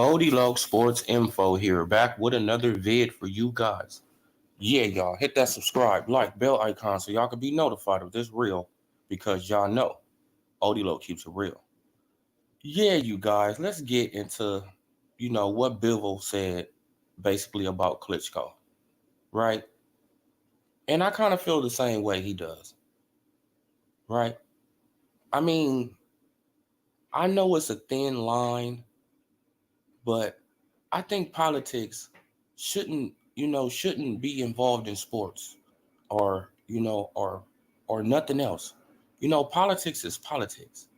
Odilog Sports Info here, back with another vid for you guys. Yeah, y'all, hit that subscribe, like, bell icon so y'all can be notified of this reel because y'all know Odilog keeps it real. Yeah, you guys, let's get into, what Bivol said basically about Klitschko, right? And I kind of feel the same way he does, right? I mean, I know it's a thin line, but I think politics shouldn't be involved in sports or nothing else. Politics is politics.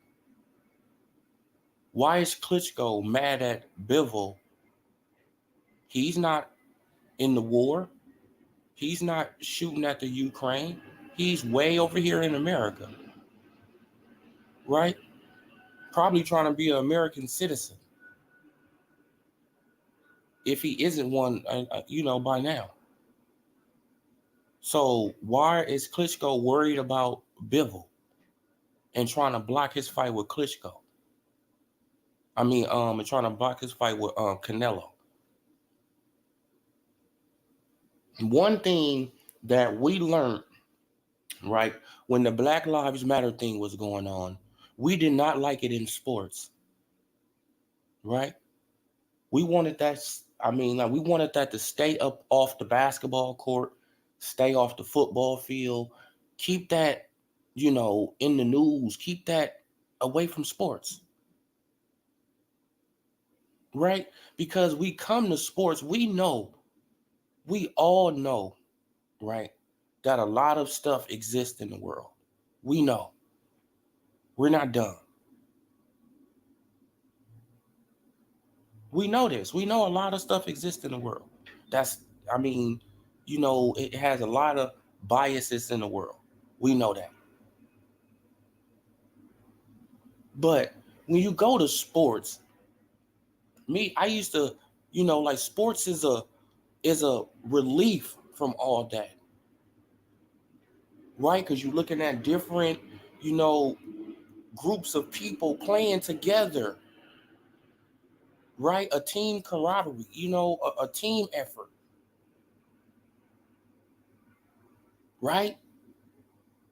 Why is Klitschko mad at Bivol? He's not in the war. He's not shooting at the Ukraine. He's way over here in America, right? Probably trying to be an American citizen if he isn't one, by now. So why is Klitschko worried about Bivol and trying to block his fight with Klitschko? And trying to block his fight with Canelo. One thing that we learned, right, when the Black Lives Matter thing was going on, we did not like it in sports, right? We wanted that. We wanted that to stay up off the basketball court, stay off the football field, keep that, in the news, keep that away from sports, right? Because we come to sports, we all know, right, that a lot of stuff exists in the world. We know. We're not dumb. We know this. We know a lot of stuff exists in the world. It has a lot of biases in the world. We know that. But when you go to sports, I used to, sports is a relief from all that. Right? Because you're looking at different, groups of people playing together. Right? A team camaraderie, a team effort. Right?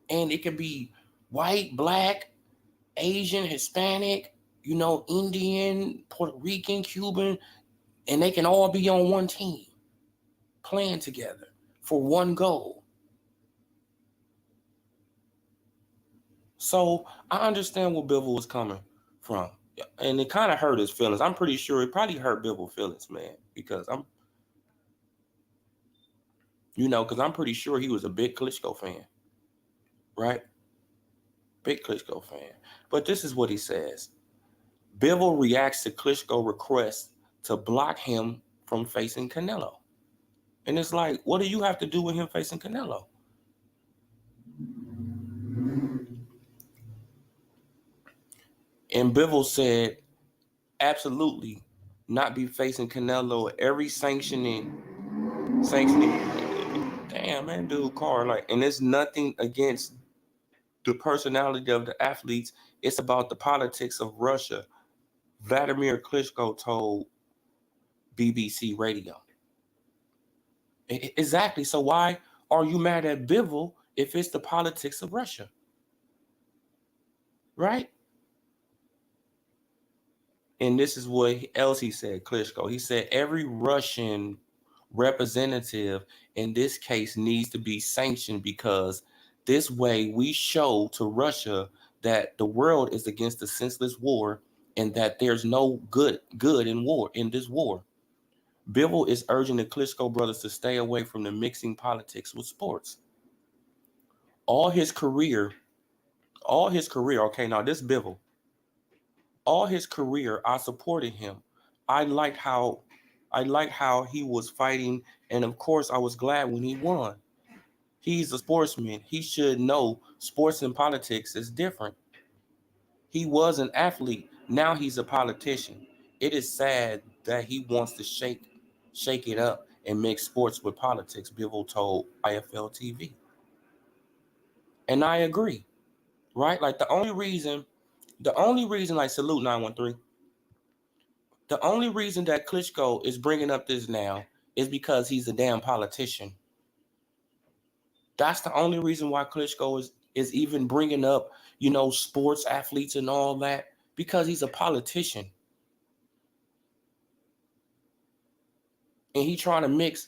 And it can be white, black, Asian, Hispanic, Indian, Puerto Rican, Cuban, and they can all be on one team playing together for one goal. So I understand where Bivol was coming from. And it kind of hurt his feelings. I'm pretty sure it probably hurt Bivol's feelings, man, because I'm pretty sure he was a big Klitschko fan, right? Big Klitschko fan. But this is what he says. Bivol reacts to Klitschko request to block him from facing Canelo. And it's like, what do you have to do with him facing Canelo? And Bivol said, absolutely not be facing Canelo. Every sanctioning. Damn, man, dude, car. And it's nothing against the personality of the athletes. It's about the politics of Russia. Vladimir Klitschko told BBC Radio. Exactly. So why are you mad at Bivol if it's the politics of Russia? Right? And this is what else he said, Klitschko. He said every Russian representative in this case needs to be sanctioned because this way we show to Russia that the world is against the senseless war and that there's no good in this war. Bivol is urging the Klitschko brothers to stay away from the mixing politics with sports. All his career, okay, now this Bivol, all his career, I supported him. I liked how he was fighting, and of course, I was glad when he won. He's a sportsman. He should know sports and politics is different. He was an athlete. Now he's a politician. It is sad that he wants to shake it up and mix sports with politics, Bivol told IFL TV. And I agree, right? Like the only reason, like salute 913. The only reason that Klitschko is bringing up this now is because he's a damn politician. That's the only reason why Klitschko is even bringing up, sports athletes and all that, because he's a politician. And he's trying to mix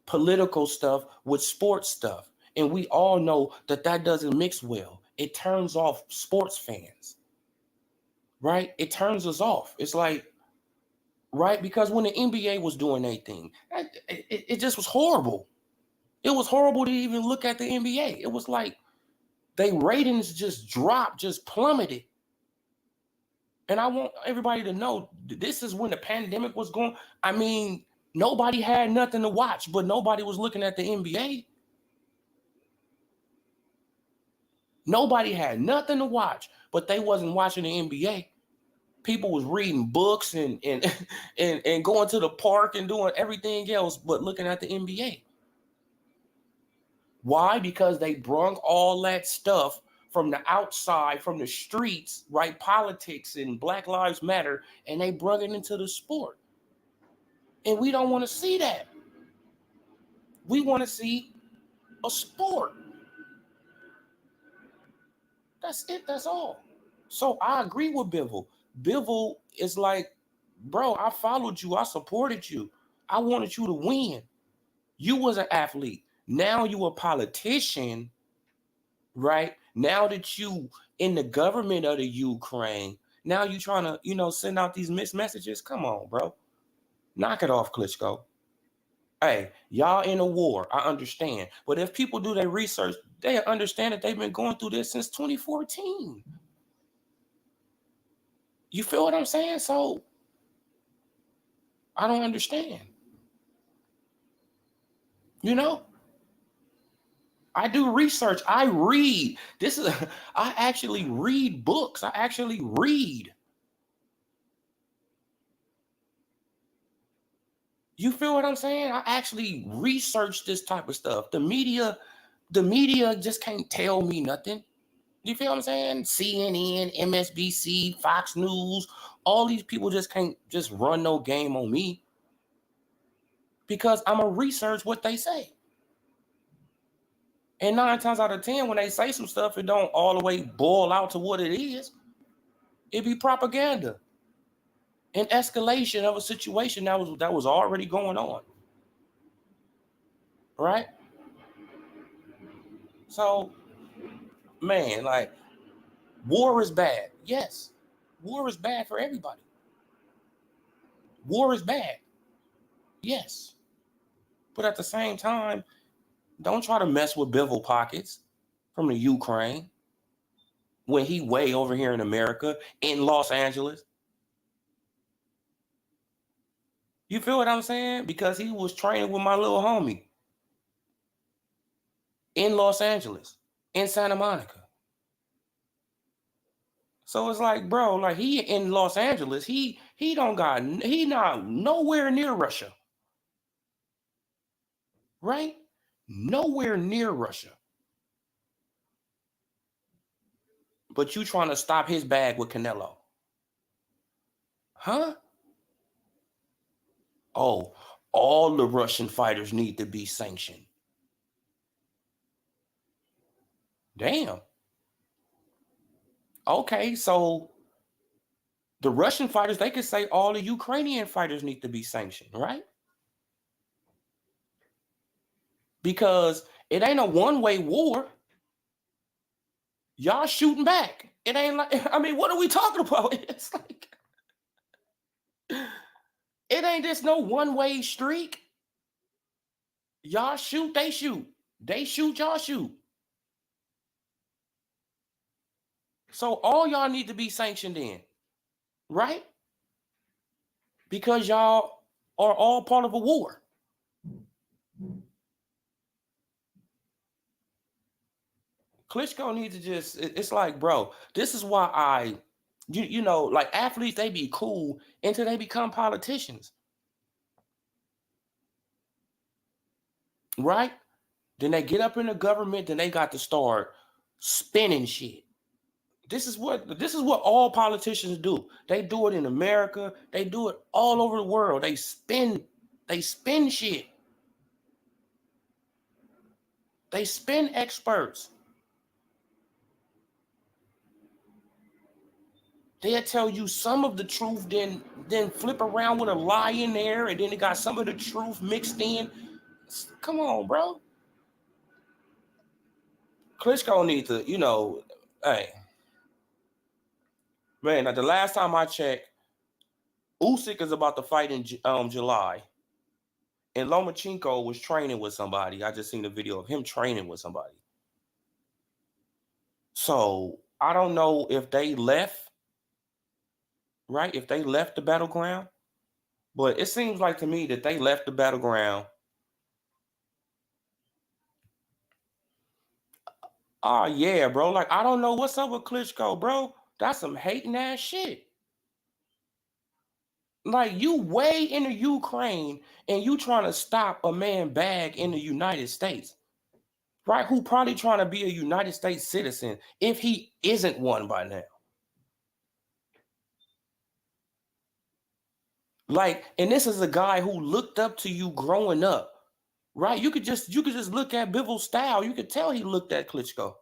political stuff with sports stuff. And we all know that doesn't mix well. It turns off sports fans, right? It turns us off. It's like, right? Because when the NBA was doing their thing, it just was horrible. It was horrible to even look at the NBA. It was like their ratings just dropped, just plummeted. And I want everybody to know this is when the pandemic was going. I mean, nobody had nothing to watch, but nobody was looking at the NBA. Nobody had nothing to watch, but they wasn't watching the NBA. People was reading books and and going to the park and doing everything else but looking at the NBA. Why? Because they brung all that stuff from the outside, from the streets, right? Politics and Black Lives Matter, and they brung it into the sport. And we don't want to see that. We want to see a sport. That's it. That's all. So I agree with Bivol. Bivol is like, bro, I followed you. I supported you. I wanted you to win. You was an athlete. Now you a politician, right? Now that you in the government of the Ukraine, now you trying to, send out these mixed messages. Come on, bro. Knock it off, Klitschko. Hey, y'all in a war. I understand. But if people do their research, they understand that they've been going through this since 2014. You feel what I'm saying? So I don't understand. I do research. I read. I actually read books. I actually read. You feel what I'm saying? I actually research this type of stuff. The media just can't tell me nothing. You feel what I'm saying? CNN, MSNBC, Fox News, all these people just can't just run no game on me because I'm going to research what they say. And 9 times out of 10, when they say some stuff, it don't all the way boil out to what it is. It be propaganda. An escalation of a situation that was already going on. Right? So, man, like, war is bad. Yes. War is bad for everybody. War is bad. Yes. But at the same time, don't try to mess with Bivol pockets from the Ukraine when he way over here in America, in Los Angeles. You feel what I'm saying? Because he was training with my little homie in Los Angeles, in Santa Monica. So it's like, bro, like he in Los Angeles, he not nowhere near Russia. Right? Nowhere near Russia. But you trying to stop his bag with Canelo. Huh? Oh, all the Russian fighters need to be sanctioned. Damn. Okay, so the Russian fighters, they could say all the Ukrainian fighters need to be sanctioned, right? Because it ain't a one-way war. Y'all shooting back. It ain't like, I mean, what are we talking about? It's like, it ain't just no one-way streak. Y'all shoot, they shoot. They shoot, y'all shoot. So all y'all need to be sanctioned in, right? Because y'all are all part of a war. Klitschko needs to just, it's like, bro, this is why like athletes, they be cool until they become politicians. Right? Then they get up in the government, then they got to start spinning shit. This is what all politicians do. They do it in America. They do it all over the world. They spin shit. They spin experts. They'll tell you some of the truth, then flip around with a lie in there, and then they got some of the truth mixed in. Come on, bro. Klitschko needs to, hey, man. The last time I checked, Usyk is about to fight in July, and Lomachenko was training with somebody. I just seen a video of him training with somebody. So I don't know if they left, right? If they left the battleground, but it seems like to me that they left the battleground. Oh yeah, bro. Like, I don't know what's up with Klitschko, bro. That's some hating ass shit. Like, you way in the Ukraine and you trying to stop a man bag in the United States, right? Who probably trying to be a United States citizen if he isn't one by now. Like, and this is a guy who looked up to you growing up, right? You could just look at Bivol's style. You could tell he looked at Klitschko.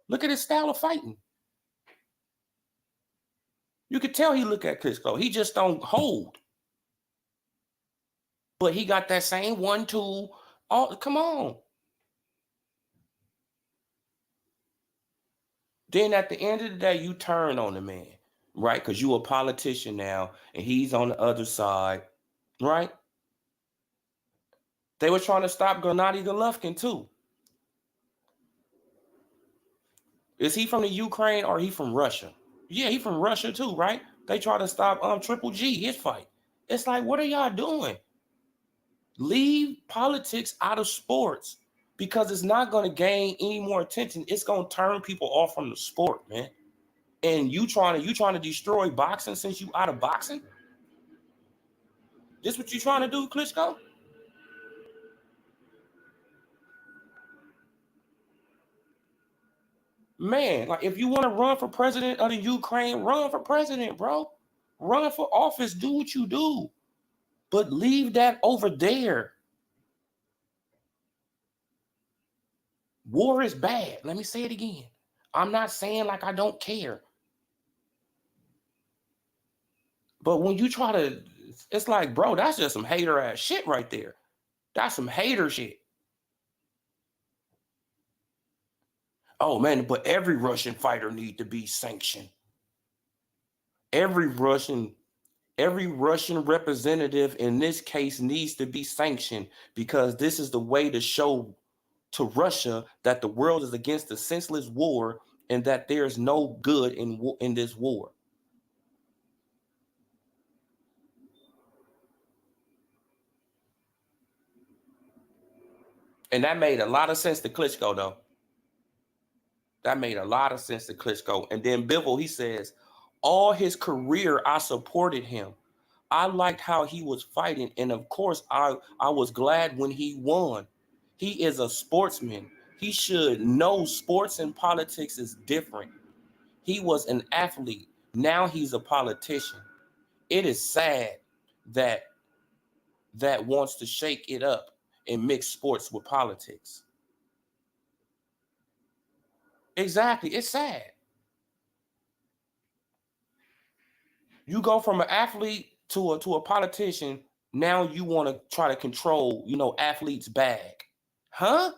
Look at his style of fighting. You could tell he looked at Klitschko. He just don't hold. But he got that same 1-2. Oh, come on. Then at the end of the day, you turn on the man, right? Because you a politician now, and he's on the other side, right? They were trying to stop Gennady Golovkin too. Is he from the Ukraine or he from Russia? Yeah, he from Russia too, right? They try to stop Triple G, his fight. It's like, what are y'all doing? Leave politics out of sports because it's not going to gain any more attention. It's going to turn people off from the sport, man. And you trying to destroy boxing since you out of boxing? This what you trying to do, Klitschko? Man, like, if you want to run for president of the Ukraine, run for president, bro. Run for office, do what you do. But leave that over there. War is bad. Let me say it again. I'm not saying like I don't care. But when you try to, it's like, bro, that's just some hater ass shit right there. That's some hater shit. Oh man, but every Russian fighter need to be sanctioned. Every Russian representative in this case needs to be sanctioned because this is the way to show to Russia that the world is against the senseless war and that there's no good in this war. And that made a lot of sense to Klitschko, though. That made a lot of sense to Klitschko. And then Bivol, he says, all his career, I supported him. I liked how he was fighting. And of course, I was glad when he won. He is a sportsman. He should know sports and politics is different. He was an athlete. Now he's a politician. It is sad that wants to shake it up and mix sports with politics. Exactly. It's sad. You go from an athlete to a politician. Now you want to try to control, athletes' bag. Huh?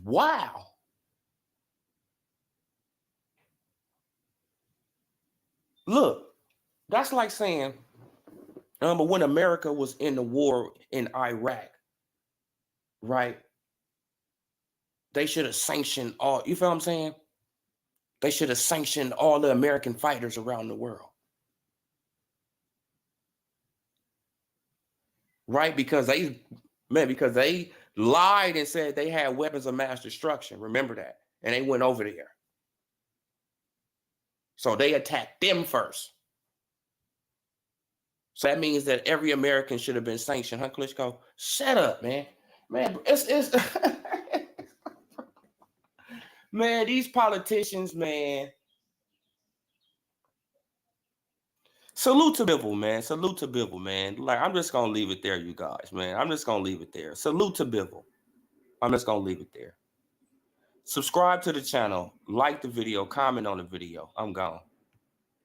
Wow. Look, that's like saying, but when America was in the war in Iraq, right? They should have sanctioned all, you feel what I'm saying? They should have sanctioned all the American fighters around the world. Right? Because they lied and said they had weapons of mass destruction. Remember that. And they went over there. So they attacked them first. So that means that every American should have been sanctioned, huh, Klitschko? Shut up, man. Man, it's Man, these politicians, man. Salute to Bivol, man. Salute to Bivol, man. Like, I'm just gonna leave it there, you guys, man. I'm just gonna leave it there. Salute to Bivol. I'm just gonna leave it there. Subscribe to the channel, like the video, comment on the video. I'm gone.